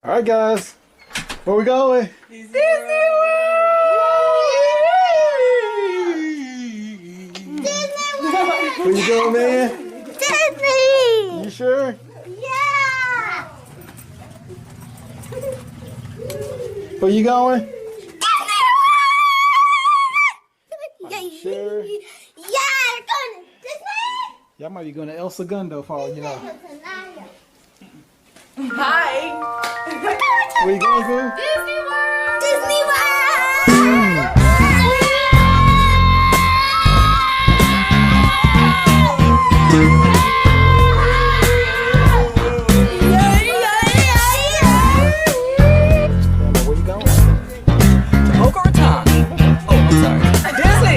All right, guys. Where we going? Disney World! Where you going, man? Disney! You sure? Yeah! Where you going? Disney World! Are you sure? Yeah, you're going to Disney? Y'all might be going to El Segundo for all you know. Hi. Where you going to? Disney World. Disney World! Where you going? Boca Raton. Oh, I'm sorry. Disney.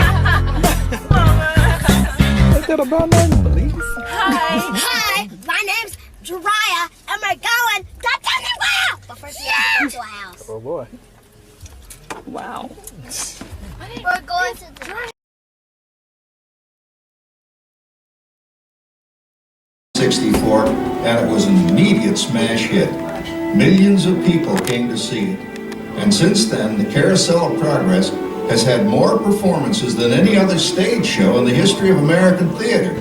Ain't that about nothing, please? Hi, my name's Jariah, and we're going to Disney World! But first we have to go to a house. Oh, boy. Wow. We're going to the... 64, and it was an immediate smash hit. Millions of people came to see it. And since then, the Carousel of Progress has had more performances than any other stage show in the history of American theater.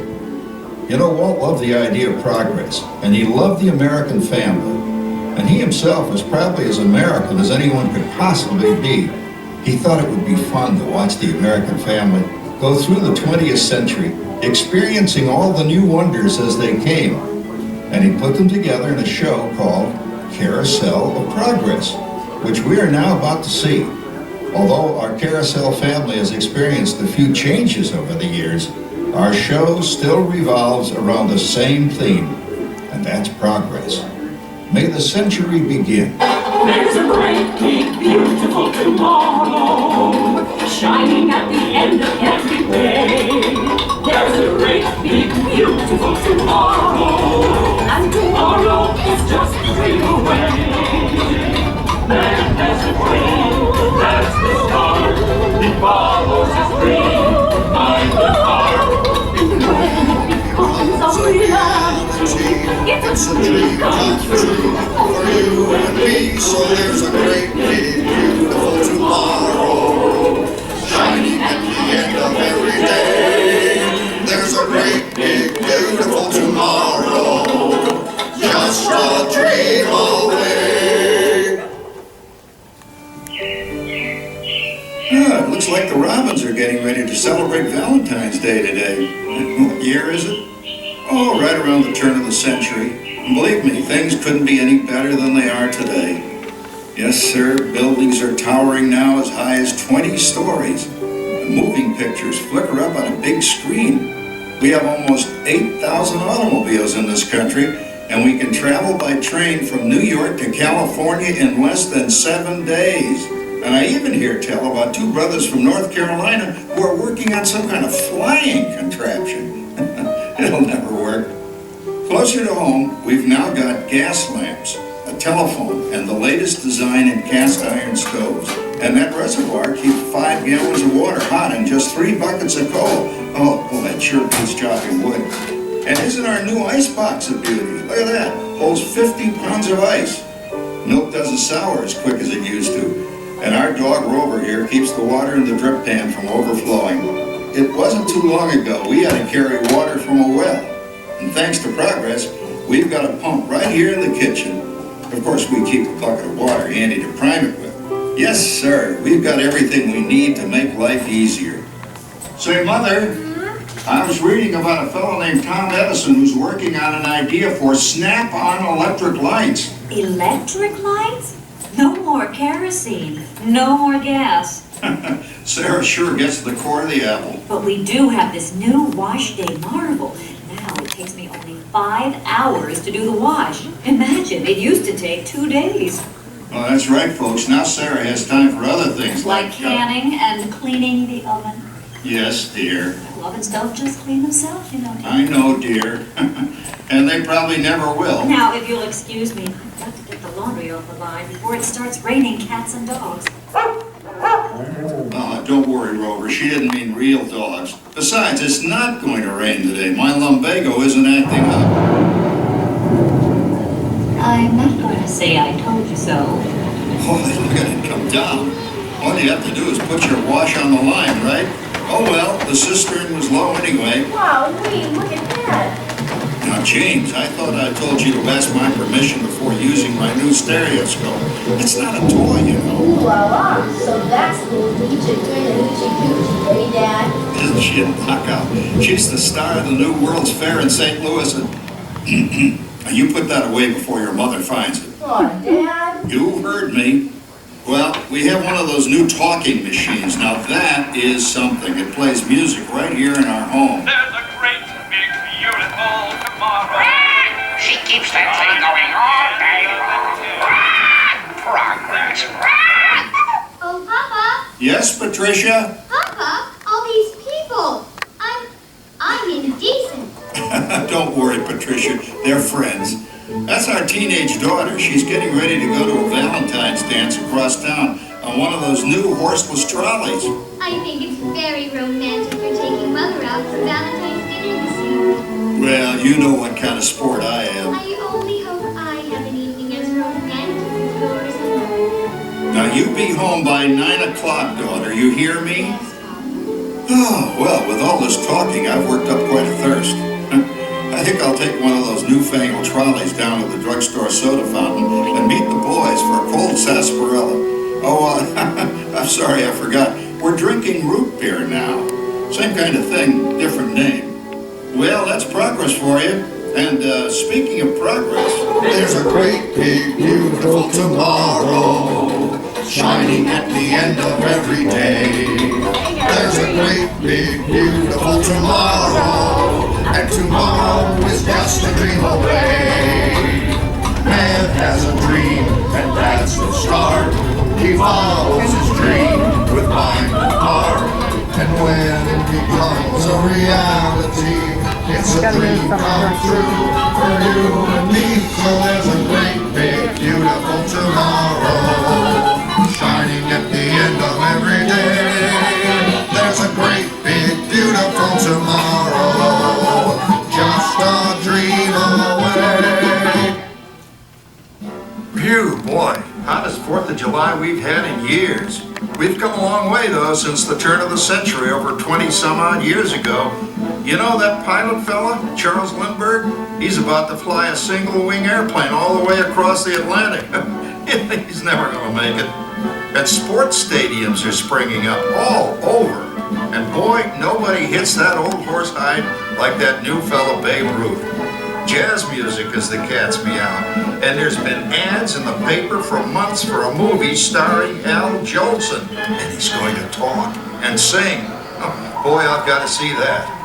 You know, Walt loved the idea of progress, and he loved the American family. And he himself was probably as American as anyone could possibly be. He thought it would be fun to watch the American family go through the 20th century, experiencing all the new wonders as they came. And he put them together in a show called Carousel of Progress, which we are now about to see. Although our Carousel family has experienced a few changes over the years, our show still revolves around the same theme, and that's progress. May the century begin. There's a great, big, beautiful tomorrow, shining at the end of every day. There's a great, big, beautiful tomorrow, and tomorrow is just a dream away. Man has a dream, that's the start. He follows his dream, mind and heart. And when it becomes a reality, it's a dream come true. For you and me, so there's a great big beautiful tomorrow, shining at the end of every day. There's a great big beautiful tomorrow, just a dream away. It looks like the Robins are getting ready to celebrate Valentine's Day today. What year is it? Oh, right around the turn of the century. And believe me, things couldn't be any better than they are today. Yes, sir, buildings are towering now as high as 20 stories. The moving pictures flicker up on a big screen. We have almost 8,000 automobiles in this country, and we can travel by train from New York to California in less than 7 days. And I even hear tell about two brothers from North Carolina who are working on some kind of flying contraption. It'll never work. Closer to home, we've now got gas lamps, a telephone, and the latest design in cast iron stoves. And that reservoir keeps 5 gallons of water hot in just 3 buckets of coal. Oh, that sure beats chopping wood. And isn't our new ice box a beauty? Look at that, holds 50 pounds of ice. Milk doesn't sour as quick as it used to. And our dog Rover here keeps the water in the drip pan from overflowing. It wasn't too long ago we had to carry water from a well. And thanks to progress, we've got a pump right here in the kitchen. Of course, we keep a bucket of water handy to prime it with. Yes, sir, we've got everything we need to make life easier. Say, Mother, I was reading about a fellow named Tom Edison who's working on an idea for snap-on electric lights. Electric lights? No more kerosene, no more gas. Sarah sure gets the core of the apple. But we do have this new wash day marvel. Now it takes me only 5 hours to do the wash. Imagine, it used to take 2 days. Oh, that's right, folks. Now Sarah has time for other things Like canning and cleaning the oven. Yes, dear. Ovens don't just clean themselves, you know. I know, dear. And they probably never will. Now, if you'll excuse me, I've got to get the laundry off the line before it starts raining cats and dogs. Don't worry, Rover. She didn't mean real dogs. Besides, it's not going to rain today. My lumbago isn't acting up. I'm not going to say I told you so. Holy, look at it come down. All you have to do is put your wash on the line, right? Oh well, the cistern was low anyway. Wow, Wee, look at that. Now, James, I thought I told you to ask my permission before using my new stereoscope. It's not a toy, you know. Ooh la la. So that's the Luigi doing the Hoochie Coochie, hey, Dad? Isn't she a knockout? She's the star of the new World's Fair in St. Louis. And you put that away before your mother finds it. Oh, Dad. You heard me. Well, we have one of those new talking machines. Now that is something. It plays music right here in our home. There's a great, big, beautiful tomorrow. She keeps that thing going all day long. Progress. Oh, Papa. Yes, Patricia? Papa, all these people. I'm indecent. Don't worry, Patricia. They're friends. That's our teenage daughter. She's getting ready to go to a Valentine's dance across town on one of those new horseless trolleys. I think it's very romantic for taking Mother out for Valentine's dinner this year. Well, you know what kind of sport I am. I only hope I have an evening as romantic as yours and mine. Now, you be home by 9 o'clock, daughter. You hear me? Yes, Papa. Oh, well, with all this talking, I've worked up quite a thirst. I think I'll take one of those newfangled trolleys down to the drugstore soda fountain and meet the boys for a cold sarsaparilla. Oh, I'm sorry, I forgot. We're drinking root beer now. Same kind of thing, different name. Well, that's progress for you. And speaking of progress, There's a great big beautiful tomorrow shining at the end of every day. There's a great big beautiful tomorrow, and tomorrow is just a dream away. Man has a dream, and that's the start. He follows his dream with mind and heart, and when it becomes a reality, it's a dream come true for you and me. So there's a great big beautiful tomorrow shining at the end of every day. There's a great big beautiful tomorrow, just a dream away. phew, boy, hottest 4th of July we've had in years. We've come a long way, though, since the turn of the century, over 20-some-odd years ago. You know that pilot fella, Charles Lindbergh? He's about to fly a single-wing airplane all the way across the Atlantic. He's never going to make it. And sports stadiums are springing up all over. And boy, nobody hits that old horsehide like that new fella Babe Ruth. Jazz music is the cat's meow. And there's been ads in the paper for months for a movie starring Al Jolson. And he's going to talk and sing. Oh, boy, I've got to see that.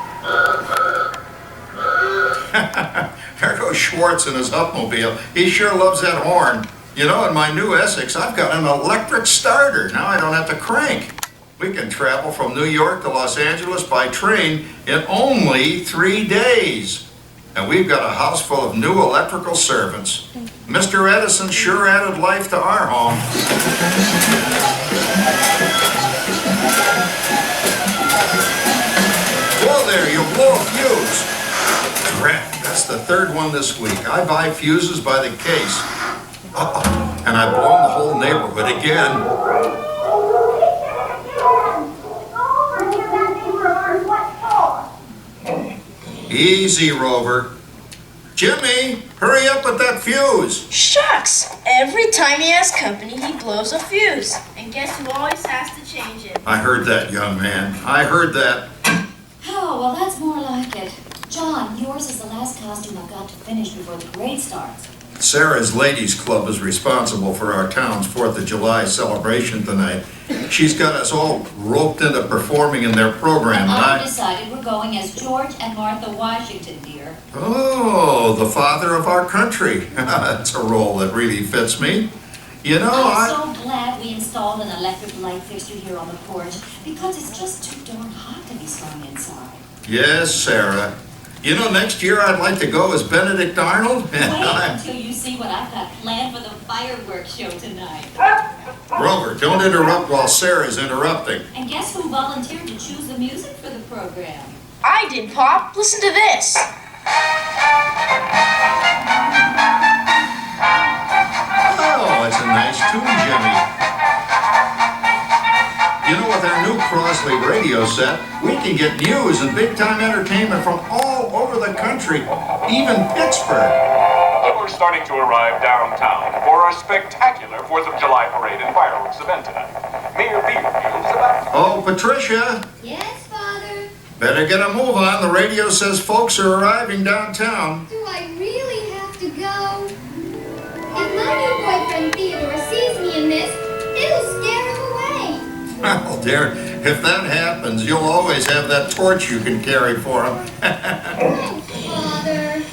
There goes Schwartz in his upmobile. He sure loves that horn. You know, in my new Essex, I've got an electric starter. Now I don't have to crank. We can travel from New York to Los Angeles by train in only 3 days. And we've got a house full of new electrical servants. Mr. Edison sure added life to our home. Whoa there, you'll blow a fuse. Crap, that's the 3rd one this week. I buy fuses by the case. Uh-oh, and I've blown the whole neighborhood again. Easy, Rover. Jimmy, hurry up with that fuse. Shucks! Every time he has company, he blows a fuse. And guess who always has to change it? I heard that, young man. I heard that. Oh, well, that's more like it. John, yours is the last costume I've got to finish before the parade starts. Sarah's Ladies Club is responsible for our town's 4th of July celebration tonight. She's got us all roped into performing in their program, and I've decided we're going as George and Martha Washington, dear. Oh, the father of our country. That's a role that really fits me. You know, I'm so glad we installed an electric light fixture here on the porch, because it's just too darn hot to be slung inside. Yes, Sarah. You know, next year I'd like to go as Benedict Arnold. Wait until you see what I've got planned for the fireworks show tonight. Rover, don't interrupt while Sarah's interrupting. And guess who volunteered to choose the music for the program? I did, Pop. Listen to this. Bosley radio set, we can get news and big-time entertainment from all over the country, even Pittsburgh. We're starting to arrive downtown for our spectacular 4th of July parade and fireworks event tonight. Mayor Beaverville is about to... Oh, Patricia, Yes, Father? better get a move on. The radio says folks are arriving downtown. Do I really have to go? If my new boyfriend Theodore sees me in this, it'll scare him away. Well, dear, if that happens, you'll always have that torch you can carry for him. Thanks, Father.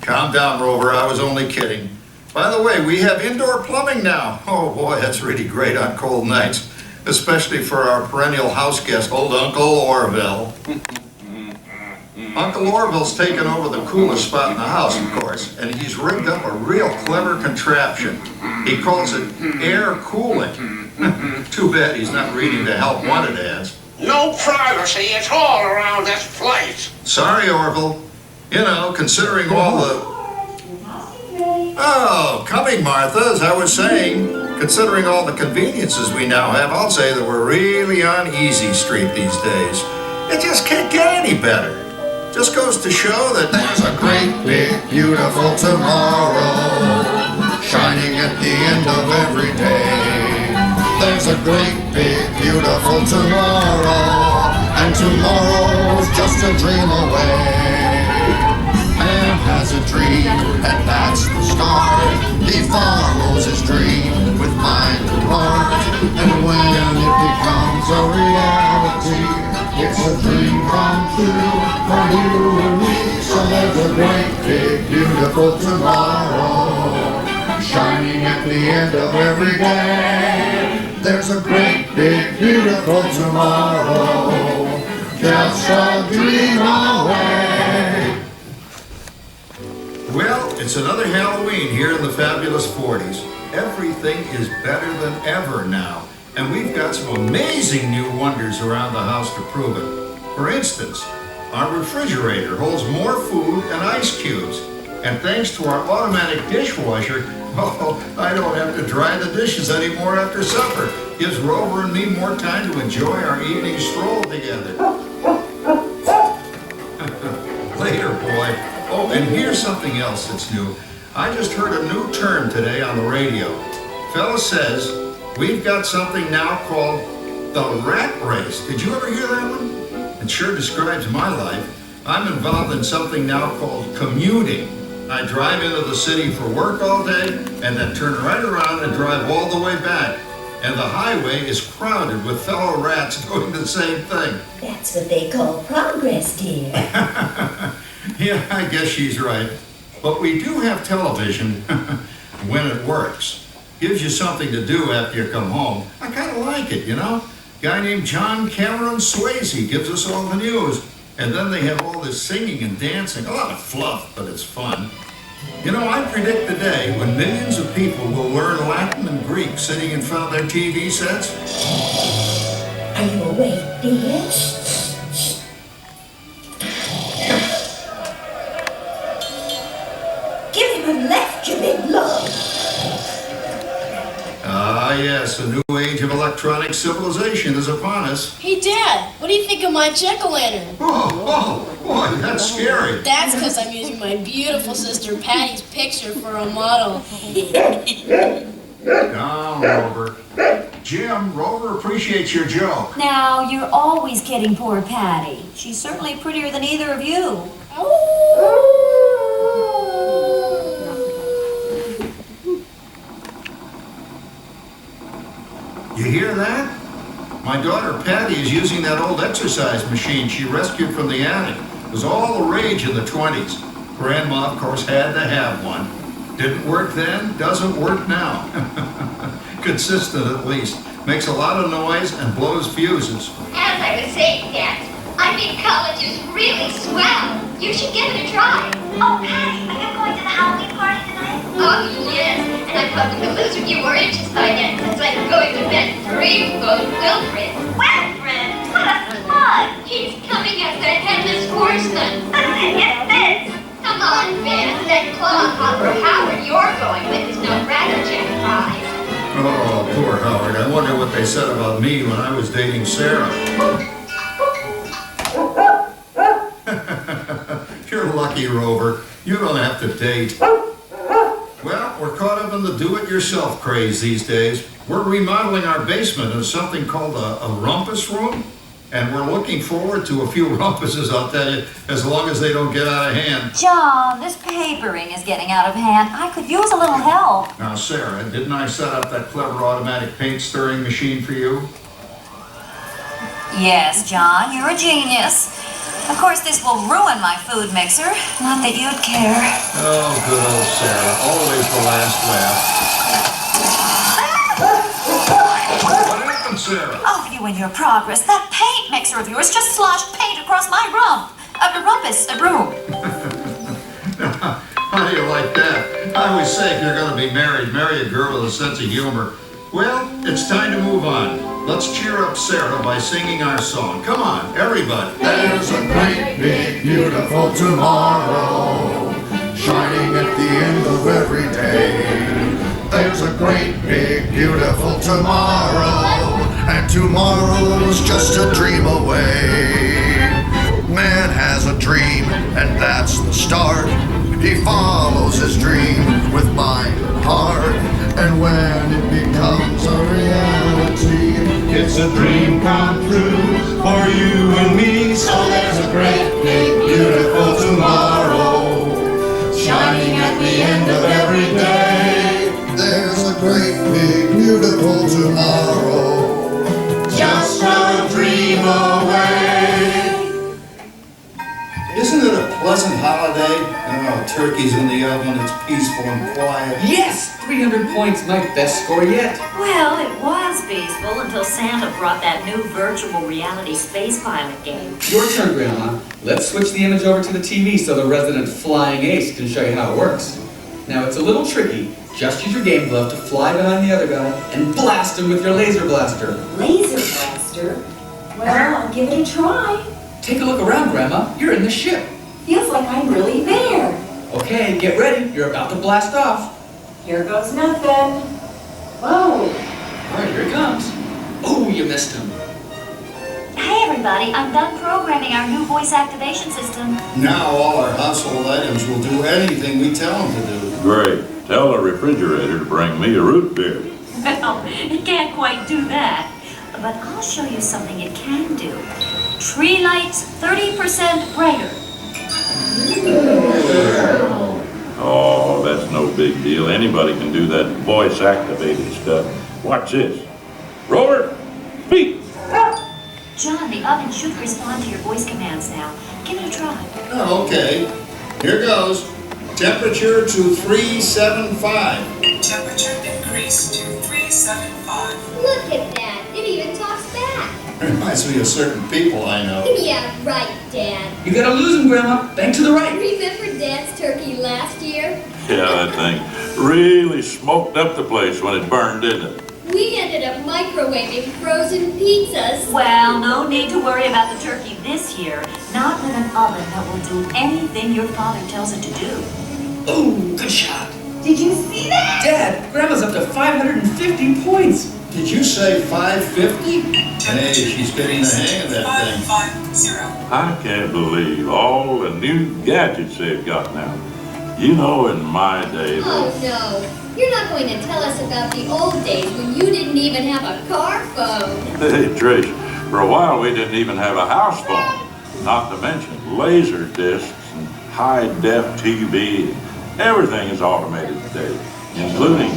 Calm down, Rover. I was only kidding. By the way, we have indoor plumbing now. Oh, boy, that's really great on cold nights, especially for our perennial house guest, old Uncle Orville. Uncle Orville's taken over the coolest spot in the house, of course, and he's rigged up a real clever contraption. He calls it air cooling. Too bad he's not reading the help wanted ads. No privacy at all around this place. Sorry, Orville. You know, considering all the... Oh, coming, Martha, as I was saying, considering all the conveniences we now have, I'll say that we're really on easy street these days. It just can't get any better. Just goes to show that There's a great, big, beautiful tomorrow shining at the end of every day. There's a great, big, beautiful tomorrow, and tomorrow's just a dream away. Man has a dream, and that's the start. He follows his dream with mind and heart, and when it becomes a reality, it's a dream come true for you and me. So there's a great, big, beautiful tomorrow shining at the end of every day. There's a great, big, beautiful tomorrow, just a dream away. Well, it's another Halloween here in the fabulous 40s. Everything is better than ever now, and we've got some amazing new wonders around the house to prove it. For instance, our refrigerator holds more food and ice cubes, and thanks to our automatic dishwasher, oh, I don't have to dry the dishes anymore after supper. Gives Rover and me more time to enjoy our evening stroll together. Later, boy. Oh, and here's something else that's new. I just heard a new term today on the radio. Fella says we've got something now called the rat race. Did you ever hear that one? It sure describes my life. I'm involved in something now called commuting. I drive into the city for work all day and then turn right around and drive all the way back. And the highway is crowded with fellow rats doing the same thing. That's what they call progress, dear. Yeah, I guess she's right. But we do have television when it works. Gives you something to do after you come home. I kind of like it, you know? Guy named John Cameron Swayze gives us all the news. And then they have all this singing and dancing. A lot of fluff, but it's fun. You know, I predict the day when millions of people will learn Latin and Greek sitting in front of their TV sets. Are you awake, dear? Give him a left, you big love. Ah, yes, a new age of electronic civilization is upon us. Hey, Dad, what do you think of my jack-o'-lantern? Oh, boy, that's scary. That's because I'm using my beautiful sister Patty's picture for a model. Down, Rover. Jim, Rover appreciates your joke. Now, you're always kidding poor Patty. She's certainly prettier than either of you. You hear that? My daughter Patty is using that old exercise machine she rescued from the attic. It was all the rage in the 20s. Grandma, of course, had to have one. Didn't work then, doesn't work now. Consistent at least. Makes a lot of noise and blows fuses. As I was saying, Dad, I think college is really swell. You should give it a try. Oh, Patty, are you going to the Halloween party tonight? Oh, yes. And I'm hoping the lizard you were interested in. It's like going to bed 3 full Wilfred. Wilfred? What a fun! He's coming as the headless horseman. It fits. Come on, Ben. That clockhopper Howard you're going with is no rattlejack prize. Oh, poor sure, Howard. I wonder what they said about me when I was dating Sarah. You're lucky, Rover. You don't have to date. Well, we're caught up in the do-it-yourself craze these days. We're remodeling our basement in something called a rumpus room. And we're looking forward to a few rumpuses, I'll tell you, as long as they don't get out of hand. John, this papering is getting out of hand. I could use a little help. Now, Sarah, didn't I set up that clever automatic paint stirring machine for you? Yes, John, you're a genius. Of course, this will ruin my food mixer. Not that you'd care. Oh, good old Sarah. Always the last laugh. What happened, Sarah? Oh, you and your progress. That paint mixer of yours just sloshed paint across my rump. A room. How do you like that? I always say if you're going to be married, marry a girl with a sense of humor. Well, it's time to move on. Let's cheer up Sarah by singing our song. Come on, everybody. There's a great, big, beautiful tomorrow, shining at the end of every day. There's a great, big, beautiful tomorrow, and tomorrow's just a dream away. Man has a dream, and that's the start. He follows his dream with mind and heart, and when it becomes a reality, it's a dream come true for you and me. So there's a great, big, beautiful tomorrow, shining at the end of every day. There's a great, big, beautiful tomorrow, just a dream away. Isn't it a pleasant holiday? Oh, turkey's in the oven, it's peaceful and quiet. Yes! 300 points, my best score yet. Well, it was peaceful until Santa brought that new virtual reality space pilot game. Your turn, Grandma. Let's switch the image over to the TV so the resident flying ace can show you how it works. Now, it's a little tricky. Just use your game glove to fly behind the other guy and blast him with your laser blaster. Laser blaster? Well, I'll give it a try. Take a look around, Grandma. You're in the ship. Feels like I'm really there. Okay, get ready. You're about to blast off. Here goes nothing. Whoa. All right, here he comes. Oh, you missed him. Hey, everybody, I'm done programming our new voice activation system. Now all our household items will do anything we tell them to do. Great. Tell the refrigerator to bring me a root beer. Well, it can't quite do that. But I'll show you something it can do. Tree lights 30% brighter. Oh, that's no big deal. Anybody can do that voice-activated stuff. Watch this. Rover, speak. John, the oven should respond to your voice commands now. Give it a try. Oh, okay. Here goes. Temperature to 375. Temperature increase to 375. Look at that. It even talks back. Reminds me of certain people I know. Yeah, right, Dad. You gotta lose him, Grandma. Bank to the right. Remember Dad's turkey last year? Yeah, that thing really smoked up the place when it burned, didn't it? We ended up microwaving frozen pizzas. Well, no need to worry about the turkey this year. Not with an oven that will do anything your father tells it to do. Oh, good shot. Did you see that? Dad, Grandma's up to 550 points. Did you say 550? Hey, she's getting the hang of that thing. 550. I can't believe all the new gadgets they've got now. You know, in my day, Oh no, you're not going to tell us about the old days when you didn't even have a car phone. hey, Trish, for a while we didn't even have a house phone. Not to mention laser discs and high-def TV. Everything is automated today, including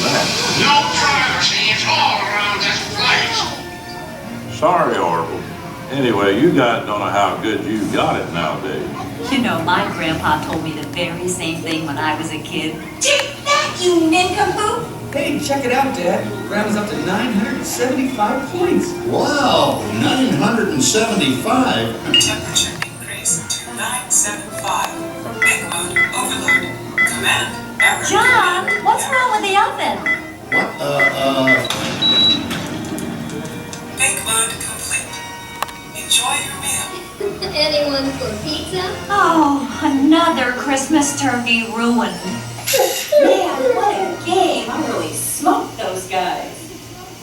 that. No privacy at all around this place. Sorry, Orville. Anyway, you guys don't know how good you got it nowadays. You know, my grandpa told me the very same thing when I was a kid. Take that, you nincompoop! Hey, check it out, Dad. Grandma's up to 975 points. Wow, 975? Temperature increase to 975. Make mode overload. Command error. John, what's wrong with the oven? What? Make mode complete. Enjoy your meal. Anyone for pizza? Oh, another Christmas turkey ruined. Man, what a game. I really smoked those guys.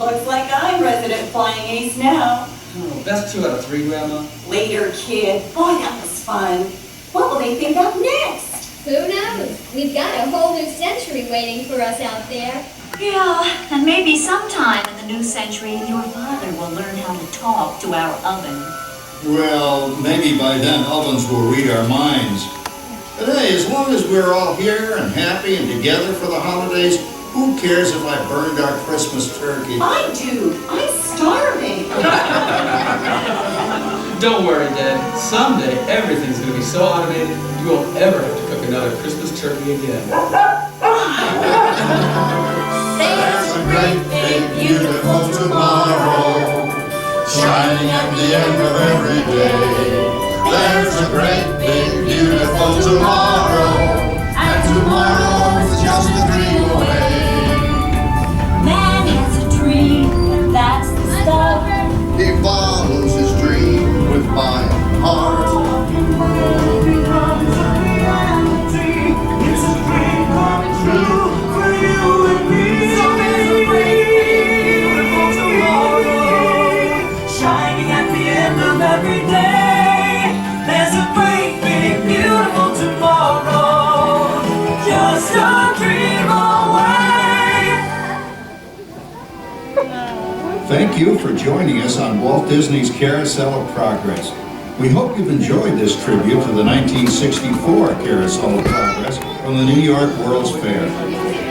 Looks like I'm resident flying ace now. Oh, best 2 out of 3, Grandma. Later, kid. Boy, that was fun. What will they think up next? Who knows? We've got a whole new century waiting for us out there. Yeah, and maybe sometime in the new century, your father will learn how to talk to our oven. Well, maybe by then ovens will read our minds. But hey, as long as we're all here and happy and together for the holidays, who cares if I burned our Christmas turkey? I do. I'm starving. Don't worry, Dad. Someday everything's going to be so automated you won't ever have to cook another Christmas turkey again. There's a great big beautiful tomorrow, shining at the end of every day. There's a great big beautiful tomorrow, and tomorrow's just a dream away. Man has a dream, that's the stuff. He follows his dream with my heart. It's a dream come true for you and me. So there's a great big beautiful tomorrow, shining at the end of every day. There's a great big beautiful tomorrow, just a dream away. Thank you for joining us on Walt Disney's Carousel of Progress. We hope you've enjoyed this tribute to the 1964 Carousel of Progress from the New York World's Fair.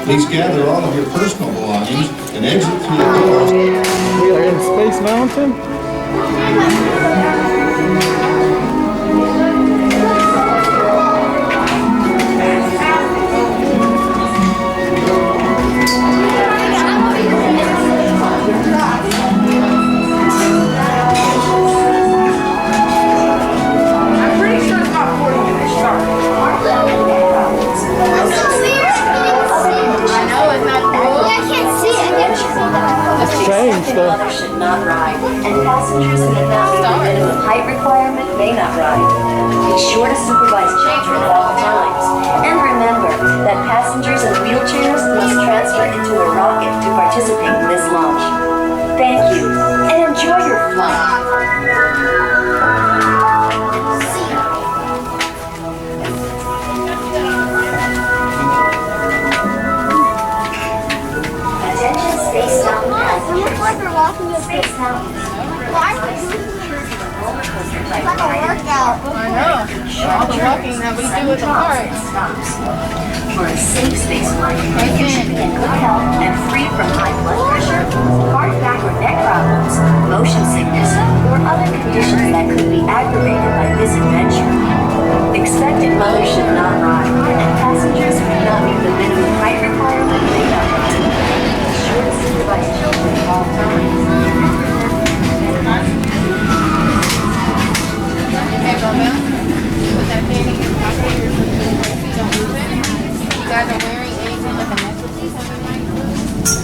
Please gather all of your personal belongings and exit through the doors. We are in Space Mountain. Should not ride, and passengers who do not meet the minimum height requirement may not ride. Be sure to supervise children at all times, and remember that passengers in wheelchairs must transfer into a rocket to participate in this launch. Thank you, and enjoy your flight. Attention Space Mountain passengers. Space Mountain. It's like a workout. I know. All the walking that we do at the park. For a safe space flight, you should be in good health and free from high blood pressure, heart, back, or neck problems, motion sickness, or other conditions that could be aggravated by this adventure. Expected mothers should not ride, and passengers who do not meet the minimum height requirement may not ride. Be sure to supervise children at all times. Hey, Romeo, put that pen in your pocket here so you don't lose it. You guys are wearing anything like a necklace or something like that?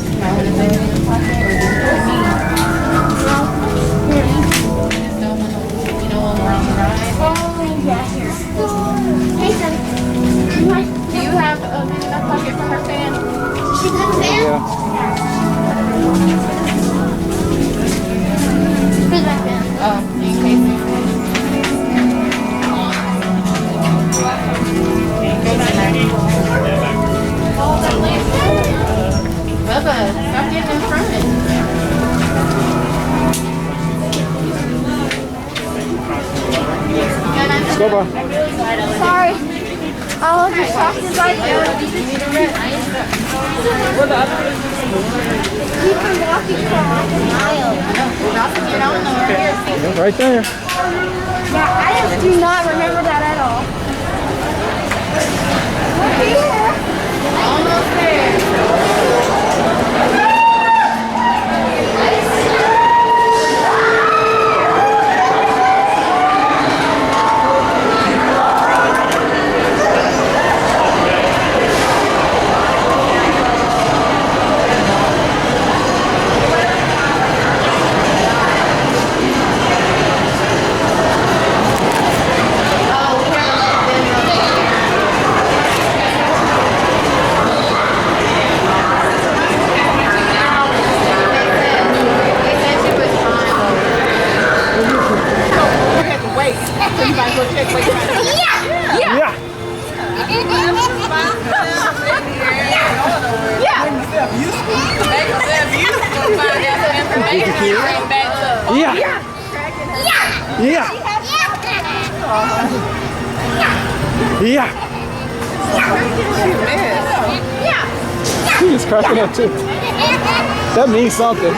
You might want to put it in your pocket or just put me. Just don't want to, you know, when we're on the ride. Oh, yeah. Hey, son. Do you have a pocket for her fan? She has a fan? Yeah. Where's my fan? Oh, in case Bubba, stop getting in front. Let's go, bro. Sorry. I'll just talk to my We've been walking for like a mile. It's right there. Yeah, I just do not remember that at all. We're here. Almost there. Yeah. Yeah. Yeah. She is cracking up too. That means something.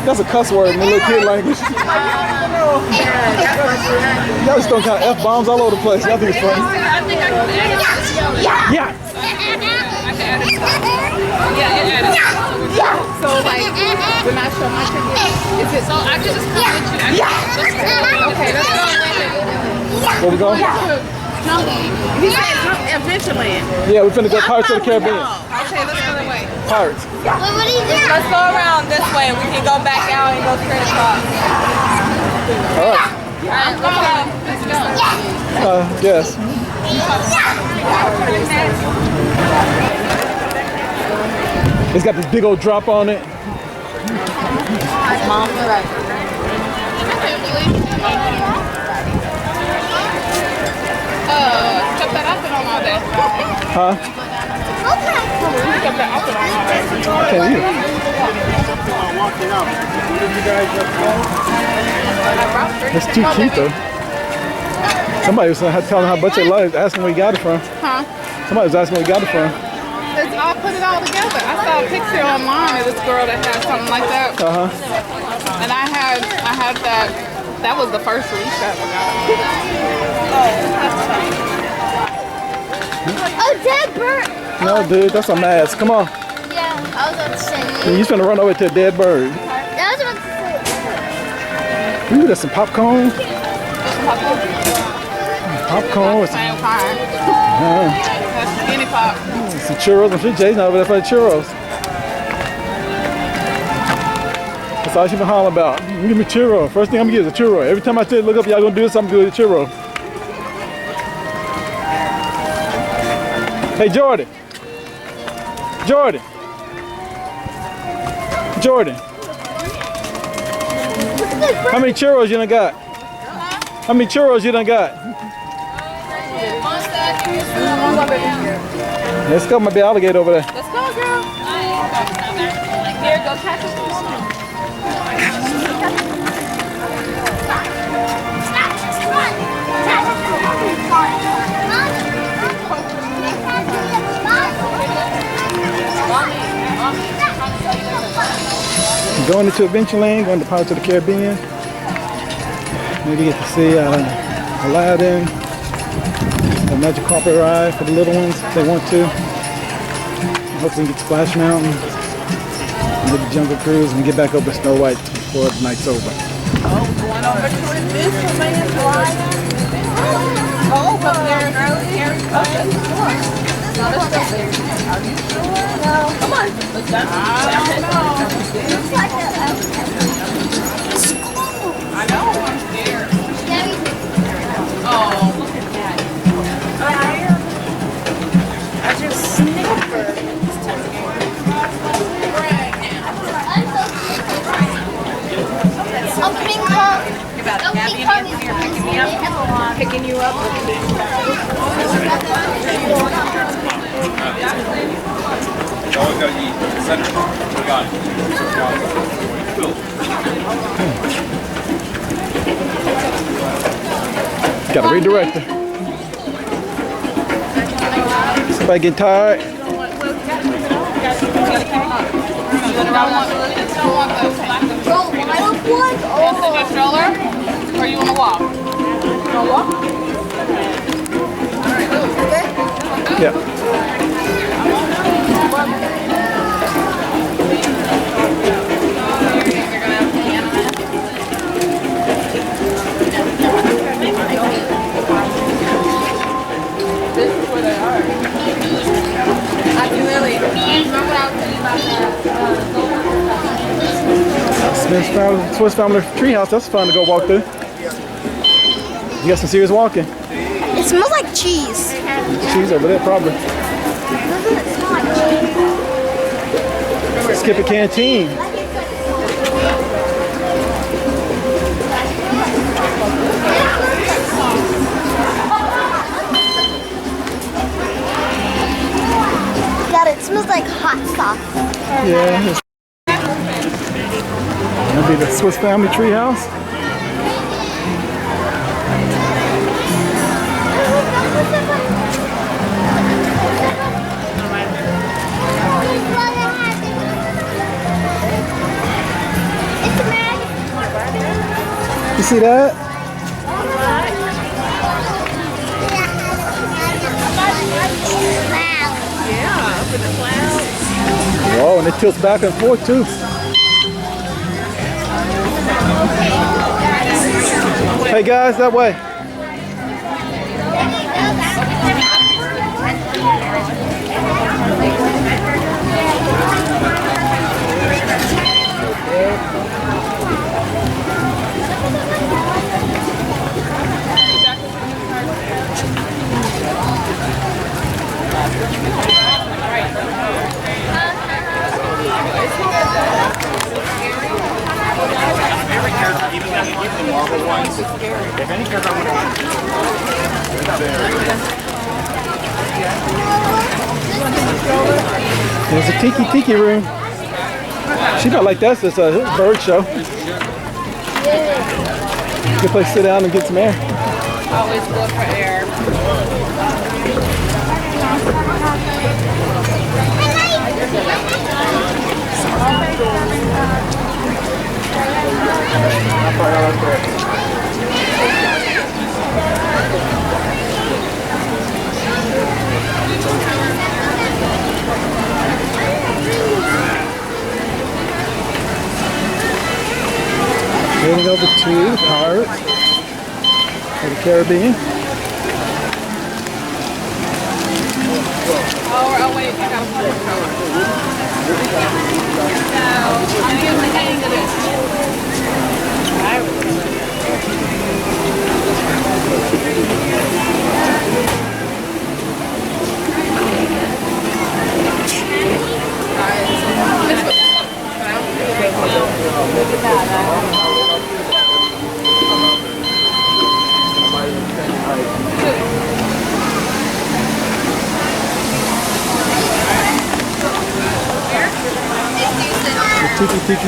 That's a cuss word in the little kid language. Y'all just throwing kind of F-bombs all over the place. Y'all think it's funny? Yeah. So like, when I show my ticket, is it so I can just come with you? Okay, let's go. Where we going? He said Adventureland. Yeah, we're finna go Pirates of the Caribbean. Okay, let's go that way. Pirates. Let's go around this way and we can go back out and go straight across. All right. Let's go. Yes. It's got this big old drop on it. Mom's right. Kept that outfit on all day. Huh? Kept that outfit on all day. Can't eat it. It's too cheap though. Somebody was telling how much they loved, asking where he got it from. Huh? Somebody was asking where he got it from. It's all put it all together. I saw a picture online of this girl that had something like that. And I had that. That was the first release I ever got. Oh, dead bird. No, dude, that's a mask. Come on. Yeah, I was about to say. You finna run over to a dead bird. I was about to say. Ooh, that's some popcorn. Popcorn with Same kind. That's skinny pop. some churros. I'm sure Jay's not over there for the churros. That's all she been hollering about. Give me churro. First thing I'm gonna get is a churro. Every time I say look up, y'all gonna do this, I'm gonna do a churro. Hey, Jordan. Jordan. Jordan. How many churros you done got? How many churros you done got? Let's go, my big alligator over there. Let's go, girl. Here, go catch us. Going into Adventureland, going to Pirates of the Caribbean. Maybe get to see Aladdin, the Magic Carpet Ride for the little ones if they want to. Hopefully get Splash Mountain, maybe Jungle Cruise, and get back over to Snow White before the night's over. Oh, going over to Disneyland Ride. Oh, but there's okay. No, let's go there. Are you sure? No. Come on. Let's go. I don't know. Looks like I know. I'm scared. Oh, look at that. I just sniffer. Oh, King Kong. King Kong is picking me up. Picking you up. Always gotta eat in the center. Got it. Got to redirect her. Somebody get tired? A stroller? Or you want to walk? You want to walk? Yeah. This is where they are. I can really remember what I was telling you about that. Swiss Family Treehouse, that's fun to go walk through. You got some serious walking. It smells like cheese. Cheese over there, probably. Doesn't it smell like cheese? Skip a canteen. like hot sauce. Yeah. That'll be the Swiss Family Treehouse. You see that? Yeah, up in the clouds. Whoa, and it tilts back and forth too. Hey guys, that way. There's a tiki room. She felt like that's just a bird show. Good place to sit down and get some air. Always good for air. Heading over to the Pirates of the Caribbean. Oh wait, I got a phone call. No, I'm getting the hang of this.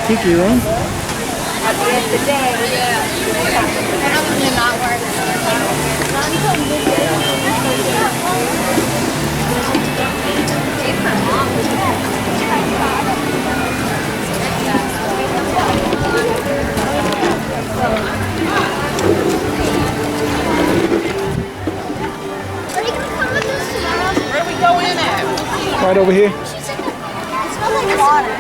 Tiki room. At the end of the day, probably not work. Where we go in at? Right over here. It smells like water.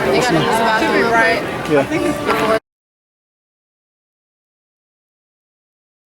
You gotta use the bathroom, right? Yeah.